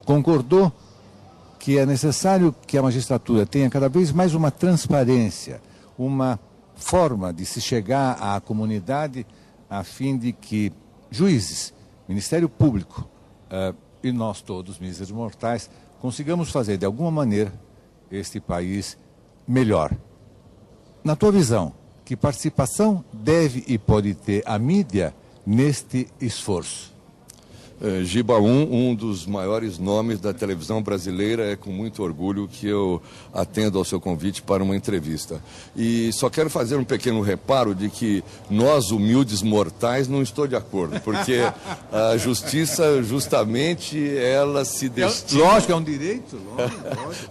concordou que é necessário que a magistratura tenha cada vez mais uma transparência, uma forma de se chegar à comunidade, a fim de que juízes, Ministério Público e nós todos, míseros mortais, consigamos fazer de alguma maneira este país melhor. Na tua visão, que participação deve e pode ter a mídia neste esforço? Giba, um dos maiores nomes da televisão brasileira, é com muito orgulho que eu atendo ao seu convite para uma entrevista. E só quero fazer um pequeno reparo de que nós, humildes mortais, não estou de acordo, porque a justiça, justamente, ela se destina... Lógico, é um direito, lógico.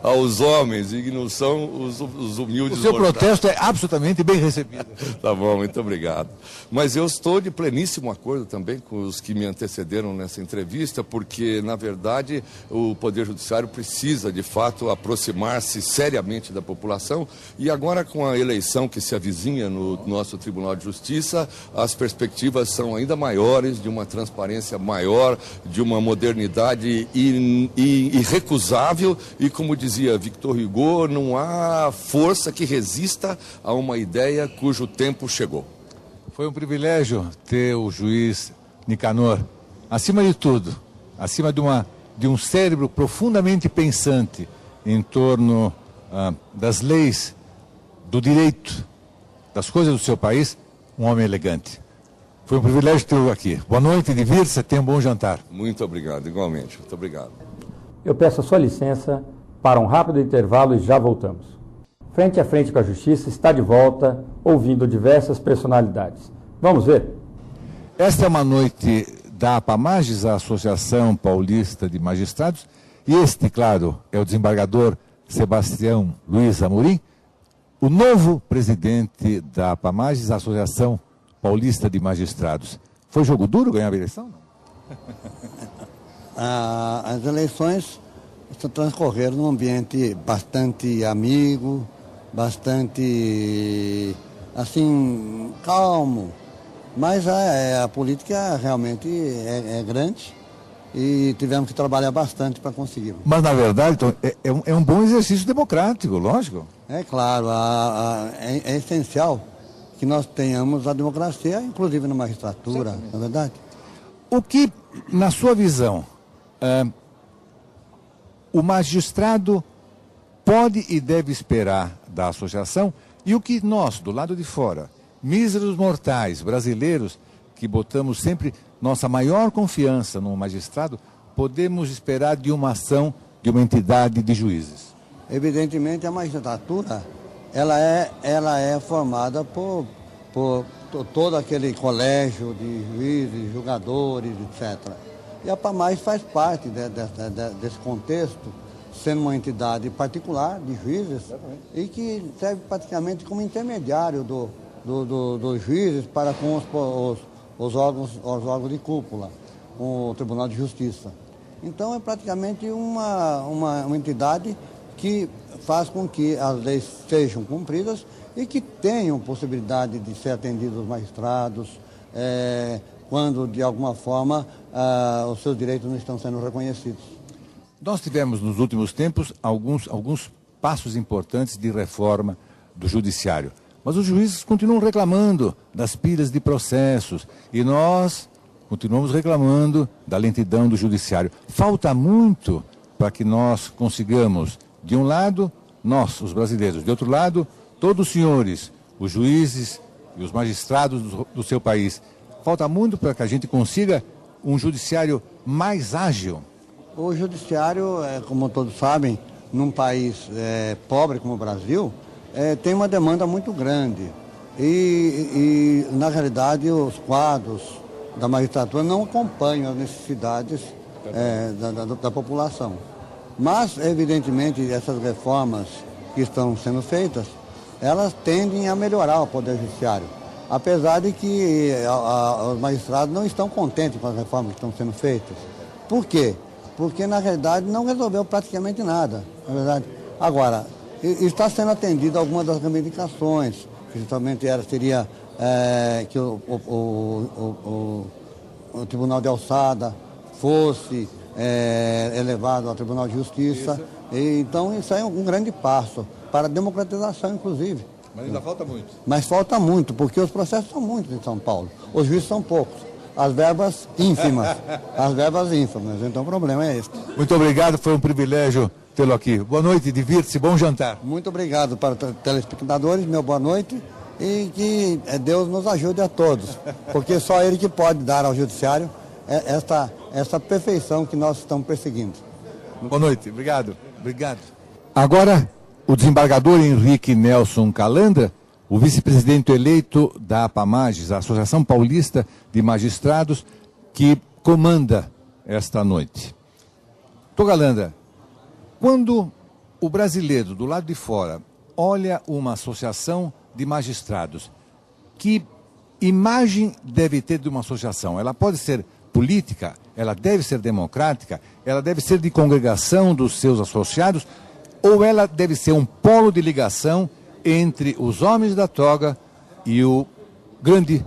Aos homens, e não são os humildes mortais. O seu protesto é absolutamente bem recebido. Tá bom, muito obrigado. Mas eu estou de pleníssimo acordo também com os que me antecederam nessa entrevista, porque, na verdade, o Poder Judiciário precisa, de fato, aproximar-se seriamente da população, e agora, com a eleição que se avizinha no nosso Tribunal de Justiça, as perspectivas são ainda maiores, de uma transparência maior, de uma modernidade irrecusável, e, como dizia Victor Hugo, não há força que resista a uma ideia cujo tempo chegou. Foi um privilégio ter o juiz Nicanor, acima de tudo, acima de um cérebro profundamente pensante em torno das leis, do direito, das coisas do seu país, um homem elegante. Foi um privilégio tê-lo aqui. Boa noite, divirta-se, tenha um bom jantar. Muito obrigado, igualmente. Muito obrigado. Eu peço a sua licença para um rápido intervalo e já voltamos. Frente a Frente com a Justiça está de volta, ouvindo diversas personalidades. Vamos ver? Esta é uma noite da APAMAGES, a Associação Paulista de Magistrados, e este, claro, é o desembargador Sebastião Luiz Amorim, o novo presidente da APAMAGES, a Associação Paulista de Magistrados. Foi jogo duro ganhar a eleição? As eleições transcorreram num ambiente bastante amigo, bastante, assim, calmo. Mas a política realmente é grande e tivemos que trabalhar bastante para conseguir. Mas, na verdade, então, é um bom exercício democrático, lógico. É claro, é essencial que nós tenhamos a democracia, inclusive na magistratura, não é verdade? O que, na sua visão, o magistrado pode e deve esperar da associação, e o que nós, do lado de fora, míseros mortais brasileiros, que botamos sempre nossa maior confiança no magistrado, podemos esperar de uma ação de uma entidade de juízes? Evidentemente, a magistratura ela é formada por todo aquele colégio de juízes, julgadores, etc. E a APAMAGES faz parte desse contexto, sendo uma entidade particular de juízes e que serve praticamente como intermediário dos juízes para com os órgãos de cúpula, o Tribunal de Justiça. Então é praticamente uma entidade que faz com que as leis sejam cumpridas e que tenham possibilidade de ser atendidos os magistrados quando, de alguma forma, os seus direitos não estão sendo reconhecidos. Nós tivemos, nos últimos tempos, alguns passos importantes de reforma do judiciário. Mas os juízes continuam reclamando das pilhas de processos e nós continuamos reclamando da lentidão do judiciário. Falta muito para que nós consigamos, de um lado, nós, os brasileiros, de outro lado, todos os senhores, os juízes e os magistrados do seu país. Falta muito para que a gente consiga um judiciário mais ágil. O judiciário, como todos sabem, num país pobre como o Brasil, tem uma demanda muito grande e, na realidade, os quadros da magistratura não acompanham as necessidades da população. Mas, evidentemente, essas reformas que estão sendo feitas, elas tendem a melhorar o Poder Judiciário, apesar de que os magistrados não estão contentes com as reformas que estão sendo feitas. Por quê? Porque, na realidade, não resolveu praticamente nada, na verdade. Agora, está sendo atendido algumas das reivindicações, que justamente seria que o Tribunal de Alçada fosse elevado ao Tribunal de Justiça. Então isso é um grande passo para a democratização, inclusive. Mas ainda falta muito. Mas falta muito, porque os processos são muitos em São Paulo. Os juízes são poucos. As verbas ínfimas. Então o problema é esse. Muito obrigado, foi um privilégio tê-lo aqui. Boa noite, divirta-se, bom jantar. Muito obrigado para os telespectadores, meu boa noite. E que Deus nos ajude a todos, porque só Ele que pode dar ao Judiciário essa perfeição que nós estamos perseguindo. Boa noite, obrigado. Obrigado. Agora, o desembargador Henrique Nelson Calandra, o vice-presidente eleito da APAMAGES, a Associação Paulista de Magistrados, que comanda esta noite. Doutor Calandra, quando o brasileiro do lado de fora olha uma associação de magistrados, que imagem deve ter de uma associação? Ela pode ser política, ela deve ser democrática, ela deve ser de congregação dos seus associados, ou ela deve ser um polo de ligação entre os homens da toga e o grande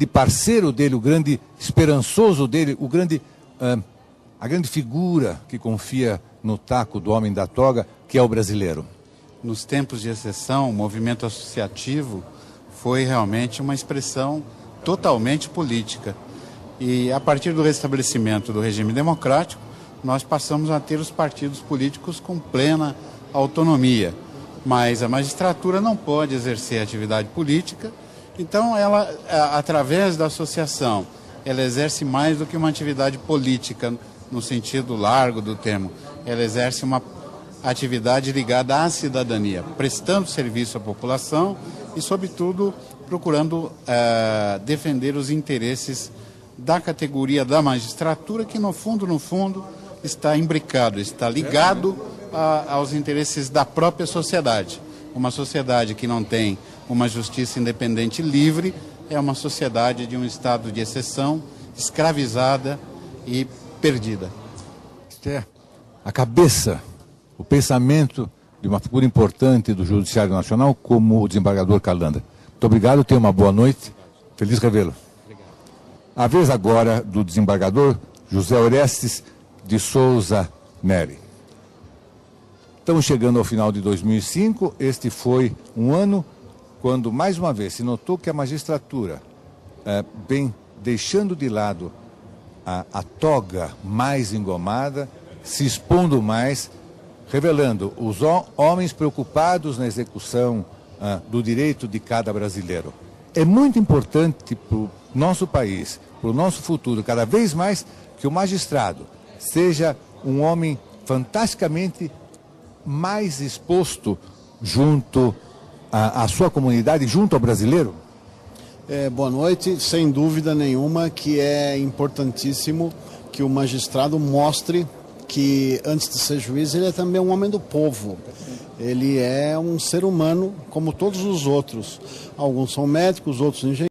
parceiro dele, o grande esperançoso dele, a grande figura que confia no taco do homem da toga, que é o brasileiro? Nos tempos de exceção, o movimento associativo foi realmente uma expressão totalmente política. E a partir do restabelecimento do regime democrático, nós passamos a ter os partidos políticos com plena autonomia. Mas a magistratura não pode exercer atividade política, então ela, através da associação, ela exerce mais do que uma atividade política no sentido largo do termo. Ela exerce uma atividade ligada à cidadania, prestando serviço à população e, sobretudo, procurando defender os interesses da categoria da magistratura, que no fundo, está imbricado, está ligado aos interesses da própria sociedade. Uma sociedade que não tem uma justiça independente e livre é uma sociedade de um estado de exceção, escravizada e perdida. Isto é a cabeça, o pensamento de uma figura importante do Judiciário Nacional, como o desembargador Calandra. Muito obrigado, tenha uma boa noite, feliz revê-lo. A vez agora do desembargador José Orestes de Souza Neri. Estamos chegando ao final de 2005, este foi um ano quando, mais uma vez, se notou que a magistratura vem deixando de lado a toga mais engomada, se expondo mais, revelando os homens preocupados na execução do direito de cada brasileiro. É muito importante para o nosso país, para o nosso futuro, cada vez mais, que o magistrado seja um homem fantasticamente mais exposto junto à sua comunidade, junto ao brasileiro? Boa noite. Sem dúvida nenhuma que é importantíssimo que o magistrado mostre que, antes de ser juiz, ele é também um homem do povo. Ele é um ser humano como todos os outros. Alguns são médicos, outros engenheiros.